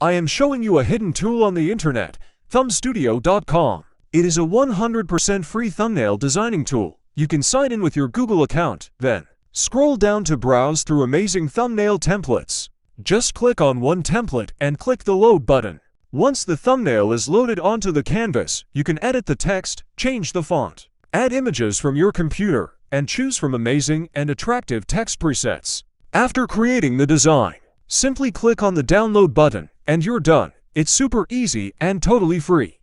I am showing you a hidden tool on the internet, thumbstudio.com. It is a 100% free thumbnail designing tool. You can sign in with your Google account, then scroll down to browse through amazing thumbnail templates. Just click on one template and click the load button. Once the thumbnail is loaded onto the canvas, you can edit the text, change the font, add images from your computer, and choose from amazing and attractive text presets. After creating the design, simply click on the download button, and you're done. It's super easy and totally free.